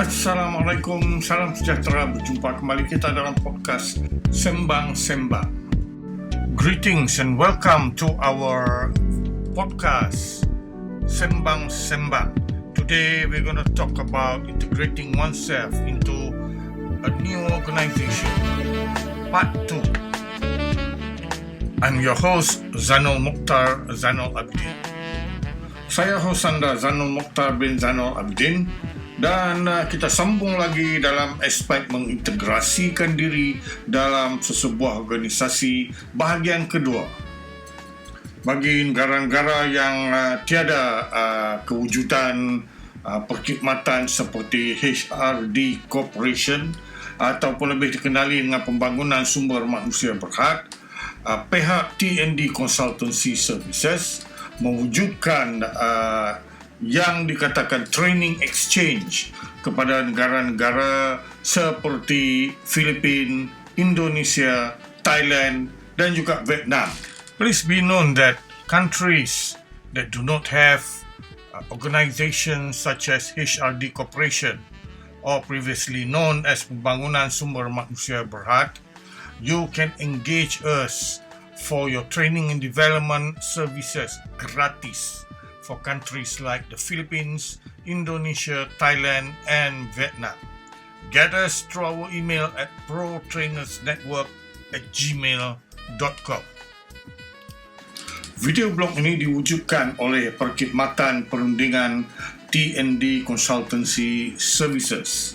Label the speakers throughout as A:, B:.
A: Assalamualaikum, salam sejahtera. Berjumpa kembali kita dalam podcast Sembang Sembang. Greetings and welcome to our podcast Sembang Sembang. Today we're going to talk about integrating oneself into a new organization, part 2. I'm your host Zainul Mokhtar Zainul Abidin. Saya host anda Zainul Mokhtar bin Zainul Abidin. Dan kita sambung lagi dalam aspek mengintegrasikan diri dalam sesebuah organisasi bahagian kedua. Bagi negara-negara yang tiada kewujudan perkhidmatan seperti HRD Corporation ataupun lebih dikenali dengan pembangunan sumber manusia berhad, pihak TND Consultancy Services mewujudkan yang dikatakan training exchange kepada negara-negara seperti Filipina, Indonesia, Thailand dan juga Vietnam. Please be known that countries that do not have organizations such as HRD Corporation or previously known as Pembangunan Sumber Manusia Berhad, you can engage us for your training and development services gratis for countries like the Philippines, Indonesia, Thailand, and Vietnam. Get us through our email at protrainersnetwork@gmail.com. Video blog ini diwujudkan oleh Perkhidmatan Perundingan TND Consultancy Services.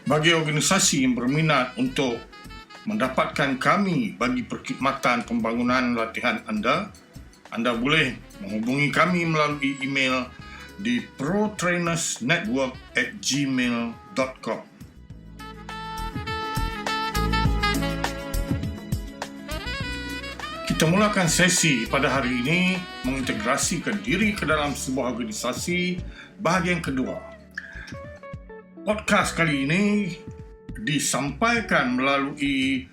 A: Bagi organisasi yang berminat untuk mendapatkan kami bagi perkhidmatan pembangunan latihan anda boleh menghubungi kami melalui email di protrainersnetwork@gmail.com. Kita mulakan sesi pada hari ini mengintegrasikan diri ke dalam sebuah organisasi bahagian kedua. Podcast kali ini disampaikan melalui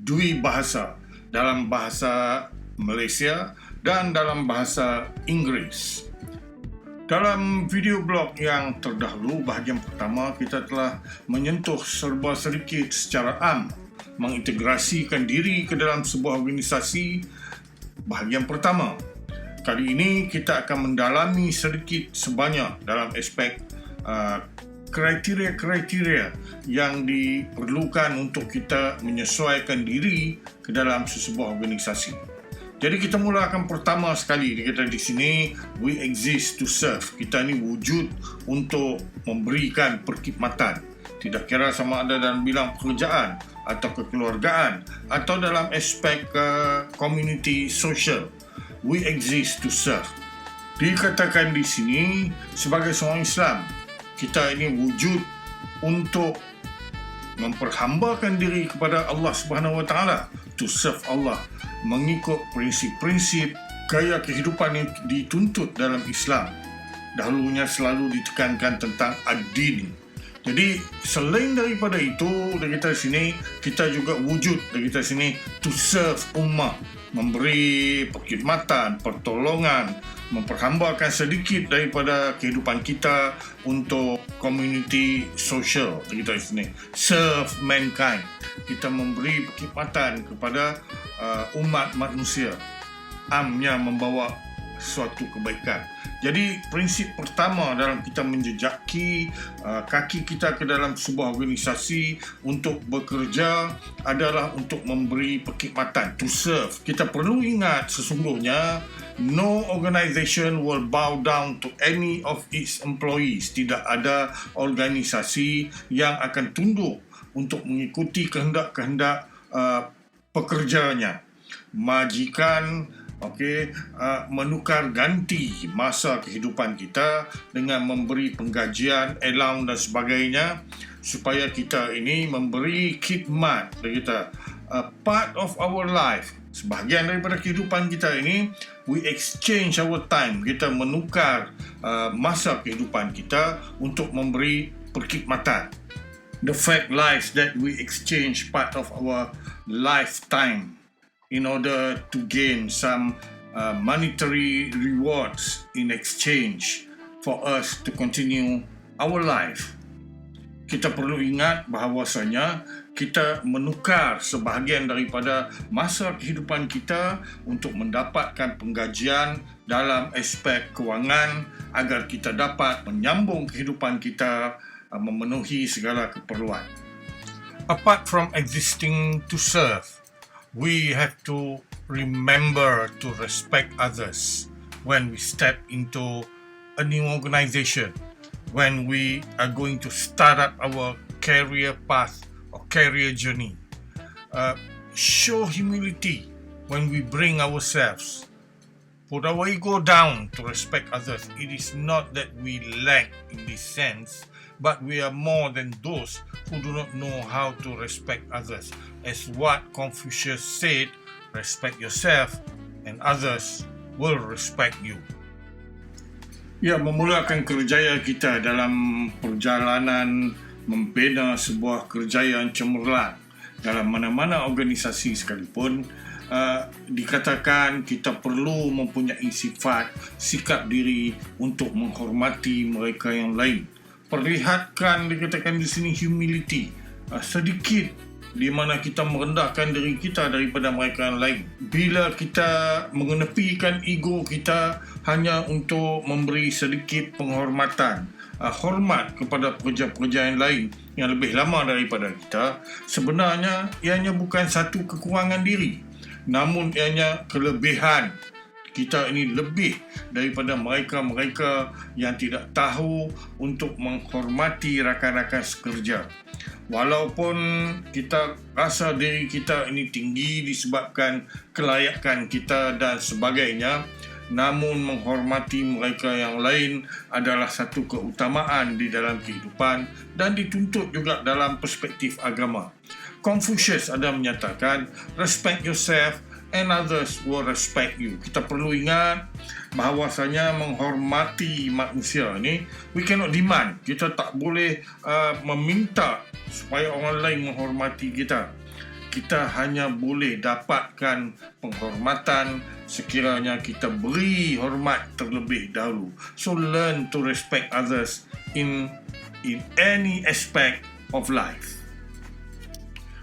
A: dua bahasa, dalam bahasa Malaysia dan dalam bahasa Inggeris. Dalam video blog yang terdahulu, bahagian pertama, kita telah menyentuh serba sedikit secara am mengintegrasikan diri ke dalam sebuah organisasi bahagian pertama. Kali ini kita akan mendalami sedikit sebanyak dalam aspek kriteria-kriteria yang diperlukan untuk kita menyesuaikan diri ke dalam sesebuah organisasi. Jadi kita mulakan pertama sekali kita di sini, we exist to serve. Kita ni wujud untuk memberikan perkhidmatan. Tidak kira sama ada dalam bidang pekerjaan atau kekeluargaan atau dalam aspek community social. We exist to serve. Dikatakan di sini sebagai seorang Islam, kita ini wujud untuk memperhambakan diri kepada Allah Subhanahu Wa Taala, to serve Allah, mengikut prinsip-prinsip gaya kehidupan yang dituntut dalam Islam. Dahulunya selalu ditekankan tentang ad-din. Jadi selain daripada itu, dari kita sini kita juga wujud dari kita sini to serve ummah, memberi perkhidmatan, pertolongan, memperhambakan sedikit daripada kehidupan kita untuk community social. Kita sini serve mankind. Kita memberi perkhidmatan kepada umat manusia, amnya membawa suatu kebaikan. Jadi prinsip pertama dalam kita menjejaki kaki kita ke dalam sebuah organisasi untuk bekerja adalah untuk memberi perkhidmatan, to serve. Kita perlu ingat sesungguhnya no organization will bow down to any of its employees. Tidak ada organisasi yang akan tunduk untuk mengikuti kehendak-kehendak pekerjanya. Majikan menukar ganti masa kehidupan kita dengan memberi penggajian, allowance dan sebagainya supaya kita ini memberi khidmat kita, part of our life, sebahagian daripada kehidupan kita ini. We exchange our time, kita menukar masa kehidupan kita untuk memberi perkhidmatan. The fact lies that we exchange part of our lifetime in order to gain some monetary rewards in exchange for us to continue our life. Kita perlu ingat bahawasanya kita menukar sebahagian daripada masa kehidupan kita untuk mendapatkan penggajian dalam aspek kewangan agar kita dapat menyambung kehidupan kita memenuhi segala keperluan. Apart from existing to serve, we have to remember to respect others when we step into a new organization, when we are going to start up our career path or career journey. Show humility when we bring ourselves. Put our ego down to respect others. It is not that we lack in this sense, but we are more than those who do not know how to respect others. As what Confucius said, respect yourself and others will respect you. Ya, memulakan kerjaya kita dalam perjalanan membina sebuah kerjaya cemerlang dalam mana-mana organisasi sekalipun, dikatakan kita perlu mempunyai sikap diri untuk menghormati mereka yang lain. Perlihatkan, dikatakan di sini, humility, sedikit di mana kita merendahkan diri kita daripada mereka yang lain. Bila kita mengenepikan ego kita hanya untuk memberi sedikit penghormatan, hormat kepada pekerja-pekerja yang lain yang lebih lama daripada kita, sebenarnya ianya bukan satu kekurangan diri, namun ianya kelebihan. Kita ini lebih daripada mereka-mereka yang tidak tahu untuk menghormati rakan-rakan sekerja. Walaupun kita rasa diri kita ini tinggi disebabkan kelayakan kita dan sebagainya, namun menghormati mereka yang lain adalah satu keutamaan di dalam kehidupan dan dituntut juga dalam perspektif agama. Confucius ada menyatakan, respect yourself and others will respect you. Kita perlu ingat bahawasanya menghormati manusia ni, we cannot demand. Kita tak boleh meminta supaya orang lain menghormati kita. Kita hanya boleh dapatkan penghormatan sekiranya kita beri hormat terlebih dahulu. So learn to respect others in any aspect of life.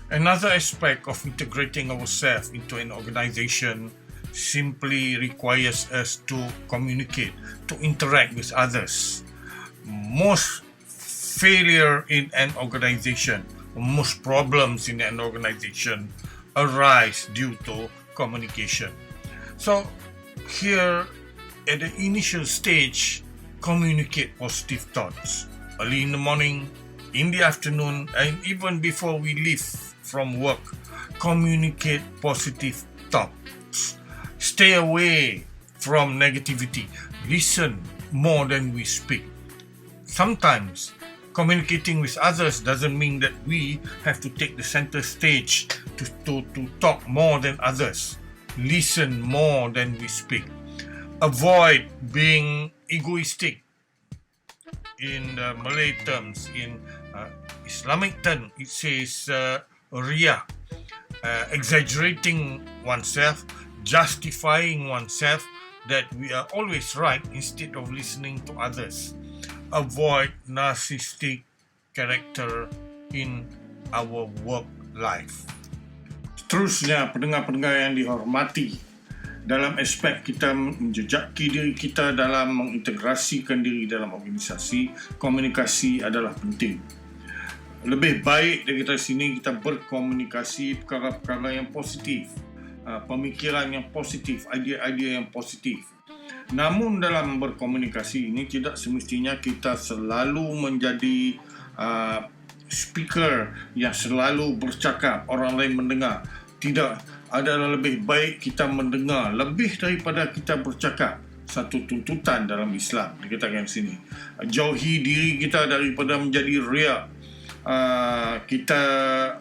A: Another aspect of integrating ourselves into an organization simply requires us to communicate, to interact with others. Most failure in an organization, most problems in an organization arise due to communication. So here at the initial stage, communicate positive thoughts. Early in the morning, in the afternoon, and even before we leave from work, communicate positive thoughts. Stay away from negativity. Listen more than we speak. Sometimes communicating with others doesn't mean that we have to take the center stage to talk more than others. Listen more than we speak. Avoid being egoistic. In the Malay terms, in Islamic term, it says riya, exaggerating oneself, justifying oneself that we are always right instead of listening to others. Avoid narcissistic character in our work life. Seterusnya, pendengar-pendengar yang dihormati, dalam aspek kita menjejaki diri kita dalam mengintegrasikan diri dalam organisasi, komunikasi adalah penting. Lebih baik dari sini kita berkomunikasi perkara-perkara yang positif, pemikiran yang positif, idea-idea yang positif. Namun dalam berkomunikasi ini tidak semestinya kita selalu menjadi speaker yang selalu bercakap, orang lain mendengar. Tidak, adalah lebih baik kita mendengar lebih daripada kita bercakap. Satu tuntutan dalam Islam dikatakan di sini. Jauhi diri kita daripada menjadi riya. Kita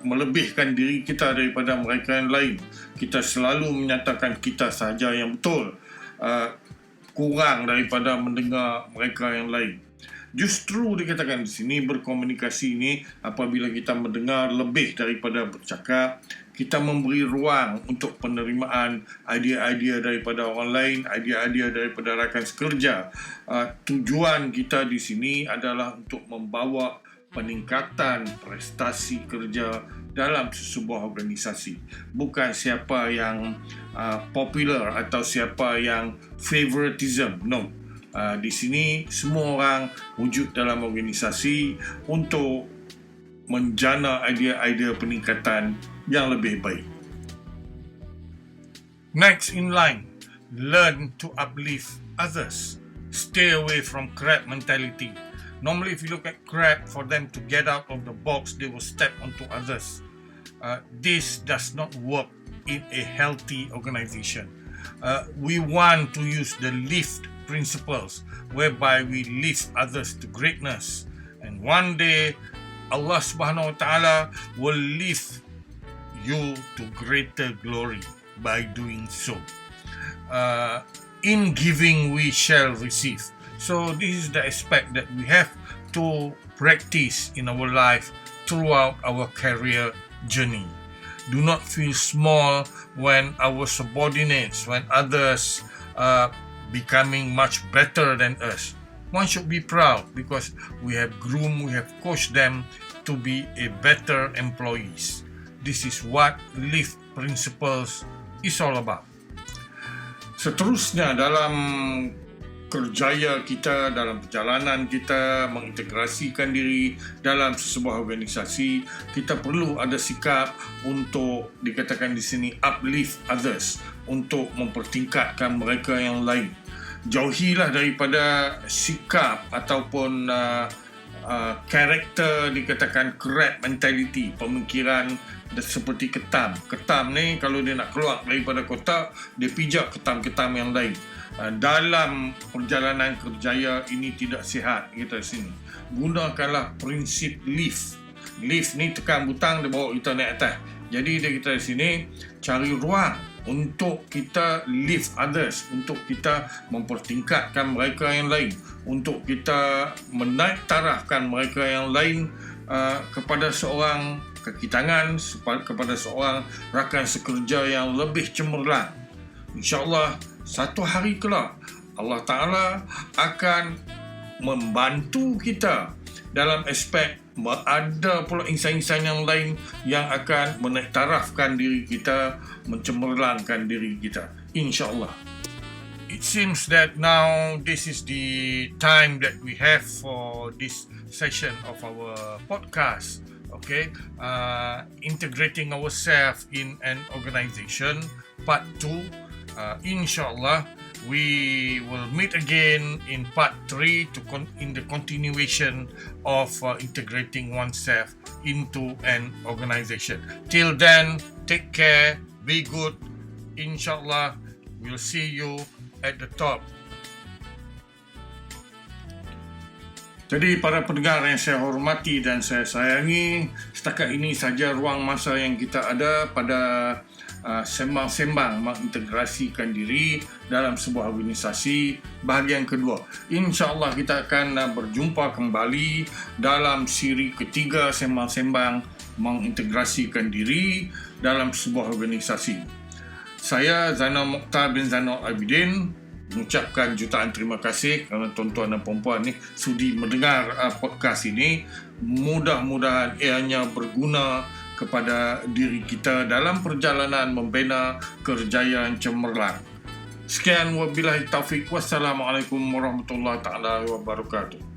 A: melebihkan diri kita daripada mereka yang lain. Kita selalu menyatakan kita sahaja yang betul, kurang daripada mendengar mereka yang lain. Justru dikatakan di sini berkomunikasi ini apabila kita mendengar lebih daripada bercakap, kita memberi ruang untuk penerimaan idea-idea daripada orang lain, idea-idea daripada rakan sekerja. Tujuan kita di sini adalah untuk membawa peningkatan prestasi kerja dalam sebuah organisasi. Bukan siapa yang popular atau siapa yang favoritism. No. Di sini semua orang wujud dalam organisasi untuk menjana idea-idea peningkatan yang lebih baik. Next in line, learn to uplift others. Stay away from crab mentality. Normally, if you look at crab, for them to get out of the box, they will step onto others. This does not work in a healthy organization. We want to use the lift principles, whereby we lift others to greatness. And one day, Allah Subhanahu Wa Taala will lift you to greater glory by doing so. In giving, we shall receive. So this is the aspect that we have to practice in our life throughout our career journey. Do not feel small when our subordinates, when others are becoming much better than us. One should be proud because we have groomed, we have coached them to be a better employees. This is what LIFT principles is all about. Seterusnya dalam kerjaya kita, dalam perjalanan kita mengintegrasikan diri dalam sebuah organisasi, kita perlu ada sikap untuk dikatakan di sini uplift others, untuk mempertingkatkan mereka yang lain. Jauhilah daripada sikap ataupun karakter dikatakan crab mentality, pemikiran seperti ketam. Ketam ni kalau dia nak keluar daripada kotak, dia pijak ketam-ketam yang lain. Dalam perjalanan kerjaya ini tidak sihat kita sini. Gunakanlah prinsip lift. Lift ni tekan butang, dia bawa kita naik atas. Jadi dia kita di sini cari ruang untuk kita lift others, untuk kita mempertingkatkan mereka yang lain, untuk kita menaik tarafkan mereka yang lain kepada seorang kaki tangan, kepada seorang rakan sekerja yang lebih cemerlang. InsyaAllah satu hari kelak Allah Ta'ala akan membantu kita dalam aspek ada pula insan-insan yang lain yang akan menaik tarafkan diri kita, mencemerlangkan diri kita, insyaAllah. It seems that now this is the time that we have for this session of our podcast. Okay, integrating ourselves in an organization, part 2. Inshallah, we will meet again in part 3 in the continuation of integrating oneself into an organization. Till then, take care, be good. Inshallah, we'll see you at the top. Jadi para pendengar yang saya hormati dan saya sayangi, setakat ini saja ruang masa yang kita ada pada sembang-sembang mengintegrasikan diri dalam sebuah organisasi bahagian kedua. InsyaAllah kita akan berjumpa kembali dalam siri ketiga sembang-sembang mengintegrasikan diri dalam sebuah organisasi. Saya Zainal Mokhtar bin Zainal Abidin mengucapkan jutaan terima kasih kerana tuan-tuan dan puan-puan ni sudi mendengar podcast ini. Mudah-mudahan ianya berguna kepada diri kita dalam perjalanan membina kerjayaan cemerlang. Sekian wabillahi taufik. Wassalamualaikum warahmatullahi taala wabarakatuh.